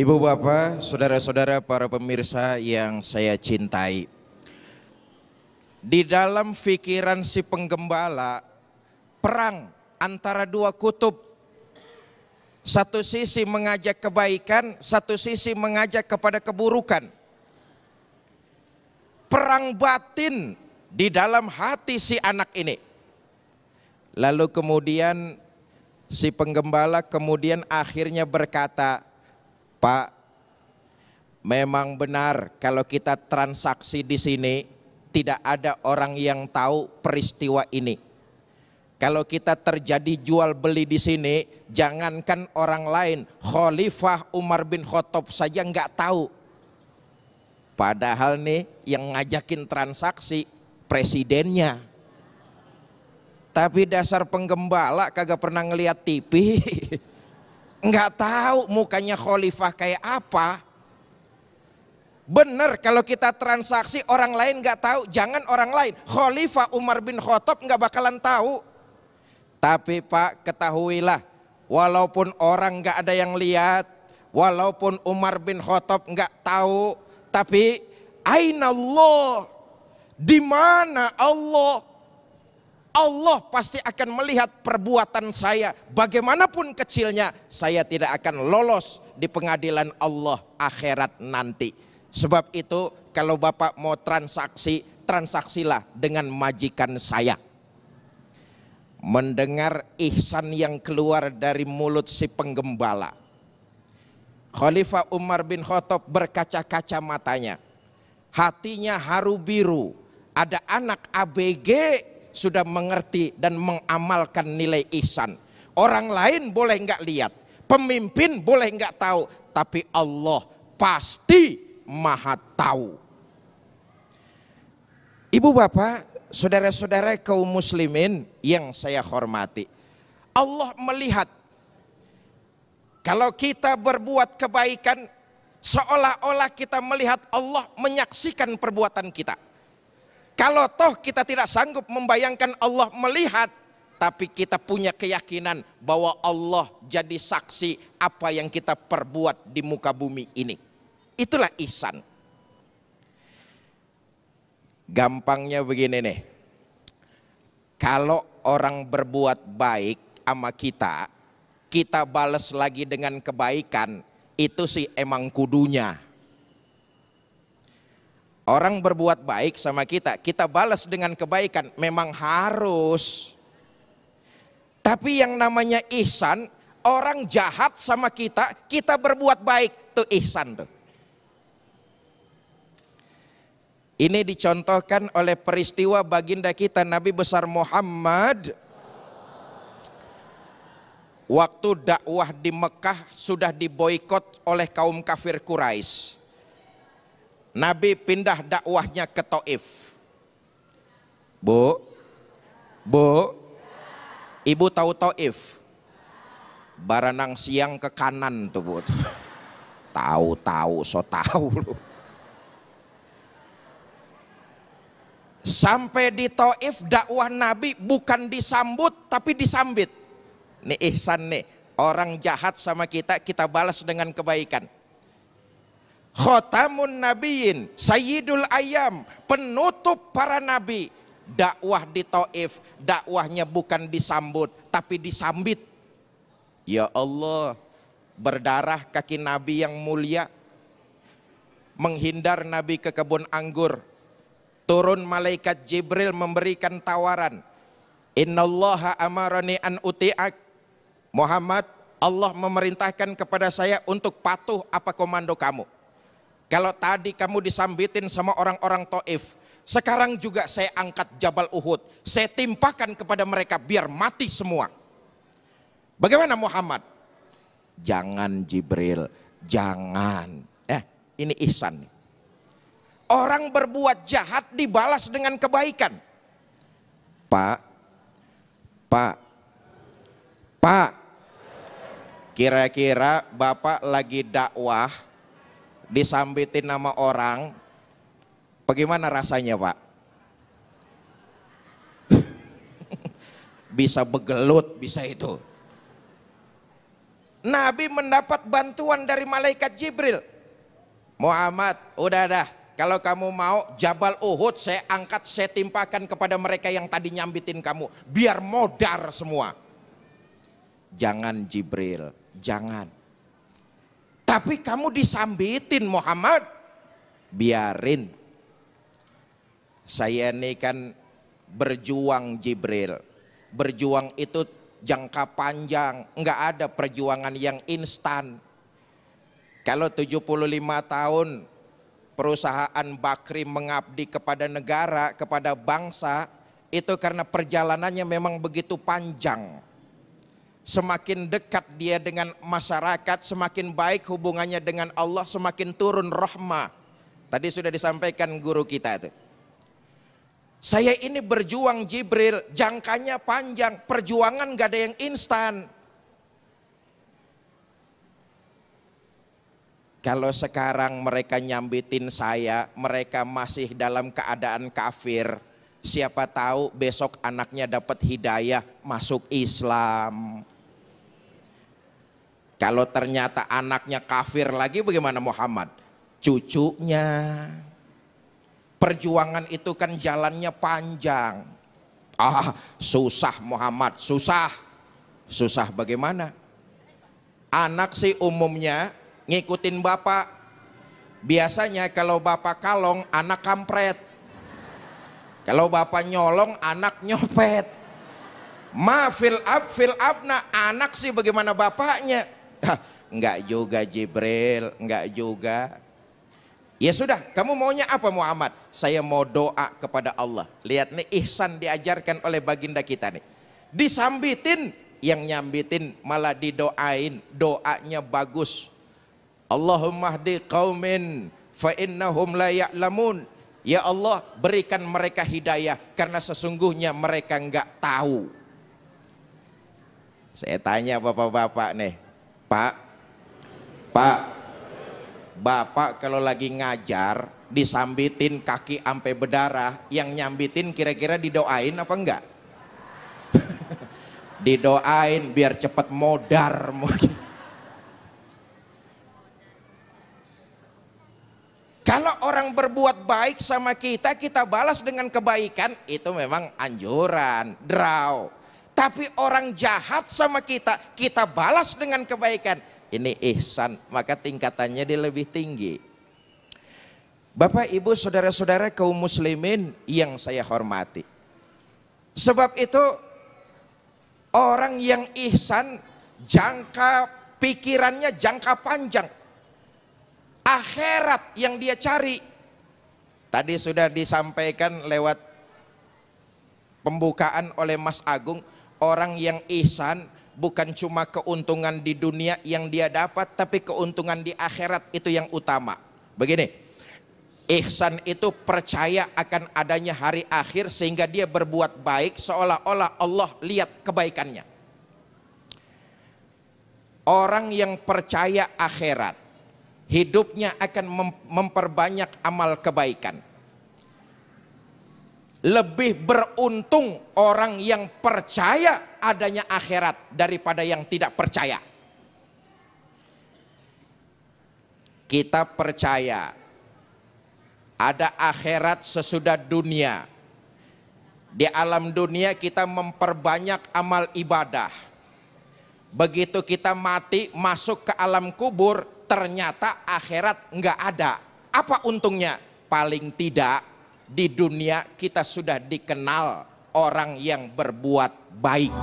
Ibu bapak, saudara-saudara para pemirsa yang saya cintai. Di dalam pikiran si penggembala, perang antara dua kutub. Satu sisi mengajak kebaikan, satu sisi mengajak kepada keburukan. Perang batin di dalam hati si anak ini. Lalu kemudian si penggembala kemudian akhirnya berkata, Pak, memang benar kalau kita transaksi di sini tidak ada orang yang tahu peristiwa ini. Kalau kita terjadi jual beli di sini, jangankan orang lain, Khalifah Umar bin Khattab saja nggak tahu. Padahal nih yang ngajakin transaksi presidennya. Tapi dasar penggembala kagak pernah ngelihat TV. Nggak tahu mukanya khalifah kayak apa. Bener kalau kita transaksi orang lain nggak tahu, jangan orang lain. Khalifah Umar bin Khattab nggak bakalan tahu. Tapi Pak, ketahuilah, walaupun orang nggak ada yang lihat, walaupun Umar bin Khattab nggak tahu, tapi aina Allah, di mana Allah? Allah pasti akan melihat perbuatan saya, bagaimanapun kecilnya, saya tidak akan lolos di pengadilan Allah akhirat nanti. Sebab itu kalau Bapak mau transaksi, transaksilah dengan majikan saya. Mendengar ihsan yang keluar dari mulut si penggembala, Khalifah Umar bin Khattab berkaca-kaca matanya, hatinya haru biru. Ada anak ABG sudah mengerti dan mengamalkan nilai ihsan. Orang lain boleh nggak lihat, pemimpin boleh nggak tahu, tapi Allah pasti maha tahu. Ibu bapak, saudara-saudara kaum muslimin yang saya hormati, Allah melihat kalau kita berbuat kebaikan, seolah-olah kita melihat Allah menyaksikan perbuatan kita. Kalau toh kita tidak sanggup membayangkan Allah melihat, tapi kita punya keyakinan bahwa Allah jadi saksi apa yang kita perbuat di muka bumi ini. Itulah ihsan. Gampangnya begini nih. Kalau orang berbuat baik sama kita, kita balas lagi dengan kebaikan, itu sih emang kudunya. Orang berbuat baik sama kita, kita balas dengan kebaikan, memang harus. Tapi yang namanya ihsan, orang jahat sama kita, kita berbuat baik, itu ihsan tuh. Ini dicontohkan oleh peristiwa baginda kita Nabi besar Muhammad. Waktu dakwah di Mekah sudah diboikot oleh kaum kafir Quraisy. Nabi pindah dakwahnya ke Taif. Bu, ibu tahu Taif? Baranang siang ke kanan tuh bu. Tahu, so tahu lu. Sampai di Taif dakwah Nabi bukan disambut tapi disambit. Nih ihsan nih, orang jahat sama kita, kita balas dengan kebaikan. Khotamun Nabiyin, Sayyidul Ayam, penutup para nabi. Dakwah di Taif, dakwahnya bukan disambut tapi disambit. Ya Allah, berdarah kaki Nabi yang mulia. Menghindar Nabi ke kebun anggur. Turun malaikat Jibril memberikan tawaran. Innallaha amarani an uti'ak. Muhammad, Allah memerintahkan kepada saya untuk patuh apa komando kamu. Kalau tadi kamu disambitin sama orang-orang Taif, sekarang juga saya angkat Jabal Uhud, saya timpakan kepada mereka biar mati semua. Bagaimana Muhammad? Jangan Jibril, jangan. Ini ihsan. Orang berbuat jahat dibalas dengan kebaikan. Pak, kira-kira Bapak lagi dakwah, disambitin nama orang, bagaimana rasanya Pak? Bisa begelut, bisa itu. Nabi mendapat bantuan dari malaikat Jibril. Muhammad, udah dah, kalau kamu mau Jabal Uhud saya angkat, saya timpakan kepada mereka yang tadi nyambitin kamu, biar modar semua. Jangan Jibril, jangan. Tapi kamu disambitin Muhammad, biarin. Saya ini kan berjuang Jibril. Berjuang itu jangka panjang, nggak ada perjuangan yang instan. Kalau 75 tahun perusahaan Bakri mengabdi kepada negara, kepada bangsa, itu karena perjalanannya memang begitu panjang. Semakin dekat dia dengan masyarakat, semakin baik hubungannya dengan Allah, semakin turun rahmah. Tadi sudah disampaikan guru kita itu. Saya ini berjuang Jibril, jangkanya panjang, perjuangan gak ada yang instan. Kalau sekarang mereka nyambitin saya, mereka masih dalam keadaan kafir. Siapa tahu besok anaknya dapat hidayah, masuk Islam. Kalau ternyata anaknya kafir lagi, bagaimana Muhammad? Cucunya. Perjuangan itu kan jalannya panjang. Susah Muhammad, susah. Susah bagaimana? Anak sih umumnya ngikutin bapak. Biasanya kalau bapak kalong, anak kampret. Kalau bapak nyolong, anak nyopet. Fil abna, anak sih bagaimana bapaknya? Enggak juga Jibril, enggak juga. Ya sudah, kamu maunya apa Muhammad? Saya mau doa kepada Allah. Lihat nih ihsan diajarkan oleh baginda kita nih. Disambitin, yang nyambitin malah didoain. Doanya bagus. Allahumma hdi qaumin fa innahum la ya'lamun. Ya Allah, berikan mereka hidayah karena sesungguhnya mereka enggak tahu. Saya tanya bapak-bapak nih, Pak, Bapak kalau lagi ngajar disambitin kaki ampe berdarah, yang nyambitin kira-kira didoain apa enggak? Didoain biar cepat modar mungkin. Kalau orang berbuat baik sama kita, kita balas dengan kebaikan, itu memang anjuran, draw. Tapi orang jahat sama kita, kita balas dengan kebaikan. Ini ihsan, maka tingkatannya dia lebih tinggi. Bapak, Ibu, saudara-saudara kaum muslimin yang saya hormati. Sebab itu orang yang ihsan jangka pikirannya jangka panjang. Akhirat yang dia cari. Tadi sudah disampaikan lewat pembukaan oleh Mas Agung, orang yang ihsan bukan cuma keuntungan di dunia yang dia dapat, tapi keuntungan di akhirat itu yang utama. Begini, ihsan itu percaya akan adanya hari akhir sehingga dia berbuat baik seolah-olah Allah lihat kebaikannya. Orang yang percaya akhirat, hidupnya akan memperbanyak amal kebaikan. Lebih beruntung orang yang percaya adanya akhirat daripada yang tidak percaya. Kita percaya ada akhirat sesudah dunia. Di alam dunia kita memperbanyak amal ibadah. Begitu kita mati masuk ke alam kubur, ternyata akhirat nggak ada. Apa untungnya? Paling tidak di dunia kita sudah dikenal orang yang berbuat baik.